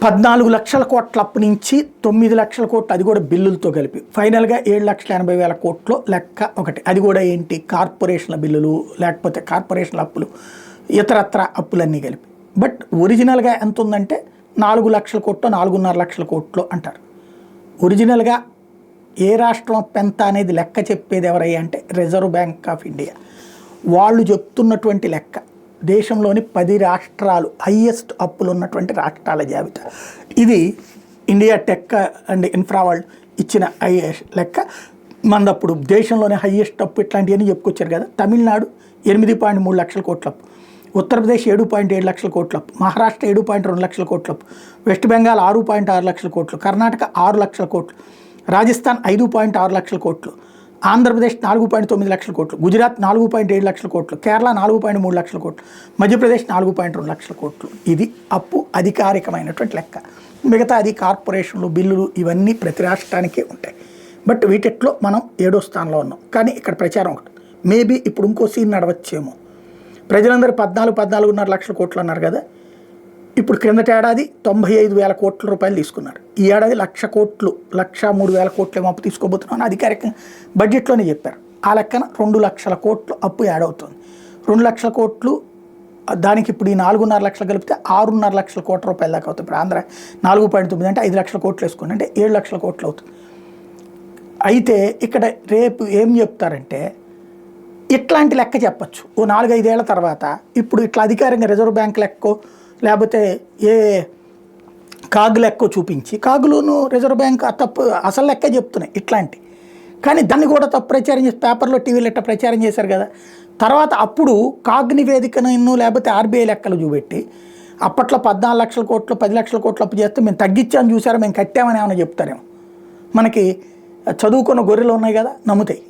14 లక్షల కోట్ల అప్పు నుంచి 9 లక్షల కోట్లు, అది కూడా బిల్లులతో కలిపి ఫైనల్గా 7,80,000 కోట్లు లెక్క ఒకటి. అది కూడా ఏంటి, కార్పొరేషన్ల బిల్లులు లేకపోతే కార్పొరేషన్ల అప్పులు, ఇతరత్ర అప్పులన్నీ కలిపి. బట్ ఒరిజినల్గా ఎంత ఉందంటే 4 లక్షల కోట్లు, 4.5 లక్షల కోట్లు అంటారు. ఒరిజినల్గా ఏ రాష్ట్రం అప్పు ఎంత అనేది లెక్క చెప్పేది ఎవరయ్యా అంటే రిజర్వ్ బ్యాంక్ ఆఫ్ ఇండియా. వాళ్ళు చెప్తున్నటువంటి లెక్క దేశంలోని 10 రాష్ట్రాలు హయ్యెస్ట్ అప్పులు ఉన్నటువంటి రాష్ట్రాల జాబితా ఇది. ఇండియా టెక్ అండ్ ఇన్ఫ్రా వాళ్ళు ఇచ్చిన లెక్క. మనదప్పుడు దేశంలోనే హయ్యెస్ట్ అప్పు ఇట్లాంటివన్నీ చెప్పుకొచ్చారు కదా. తమిళనాడు 8.3 లక్షల కోట్ల అప్పు, ఉత్తరప్రదేశ్ 7.7 లక్షల కోట్ల అప్పు, మహారాష్ట్ర 7.2 లక్షల కోట్ల అప్పు, వెస్ట్ బెంగాల్ 6.6 లక్షల కోట్లు, కర్ణాటక 6 లక్షల కోట్లు, రాజస్థాన్ 5.6 లక్షల కోట్లు, ఆంధ్రప్రదేశ్ 4.9 లక్షల కోట్లు, గుజరాత్ 4.7 లక్షల కోట్లు, కేరళ 4.3 లక్షల కోట్లు, మధ్యప్రదేశ్ 4.2 లక్షల కోట్లు. ఇది అప్పు అధికారికమైనటువంటి లెక్క. మిగతా అది కార్పొరేషన్లు, బిల్లులు ఇవన్నీ ప్రతి రాష్ట్రానికే ఉంటాయి. బట్ వీటిలో మనం 7వ స్థానంలో ఉన్నాం. కానీ ఇక్కడ ప్రచారం ఒకటి, మేబీ ఇప్పుడు ఇంకో సీన్ నడవచ్చేమో. ప్రజలందరూ 14.5 లక్షల కోట్లు అన్నారు కదా. ఇప్పుడు క్రిందటి ఏడాది 95,000 కోట్ల రూపాయలు తీసుకున్నారు. ఈ ఏడాది 1,00,000 కోట్లు, 1,03,000 కోట్లు ఏమో అప్పు తీసుకోబోతున్నామని అధికారికంగా బడ్జెట్లోనే చెప్పారు. ఆ లెక్కన 2 లక్షల కోట్లు అప్పు యాడ్ అవుతుంది. 2 లక్షల కోట్లు దానికి ఇప్పుడు ఈ 4.5 లక్షలు కలిపితే 6.5 లక్షల కోట్ల రూపాయలు దాకా అవుతుంది. ఇప్పుడు ఆంధ్ర 4.9 అంటే 5 లక్షల కోట్లు వేసుకోండి, అంటే 7 లక్షల కోట్లు అవుతుంది. అయితే ఇక్కడ రేపు ఏం చెప్తారంటే ఇట్లాంటి లెక్క చెప్పచ్చు ఓ 4-5 ఏళ్ల తర్వాత. ఇప్పుడు ఇట్లా అధికారంగా రిజర్వ్ బ్యాంక్ లెక్కో లేకపోతే ఏ కాగు లెక్కో చూపించి, కాగులోను రిజర్వ్ బ్యాంక్ తప్పు అసలు లెక్క చెప్తున్నాయి ఇట్లాంటి. కానీ దాన్ని కూడా తప్పు ప్రచారం చేసి పేపర్లో, టీవీలో ఇట్లా ప్రచారం చేశారు కదా. తర్వాత అప్పుడు కాగ్ నివేదికను లేకపోతే ఆర్బీఐ లెక్కలు చూపెట్టి అప్పట్లో 14 లక్షల కోట్లు, 10 లక్షల కోట్లు అప్పు చేస్తే మేము తగ్గించామని చూసారా, మేము కట్టామని ఏమైనా చెప్తారేమో. మనకి చదువుకున్న గొర్రెలు ఉన్నాయి కదా, నమ్ముతాయి.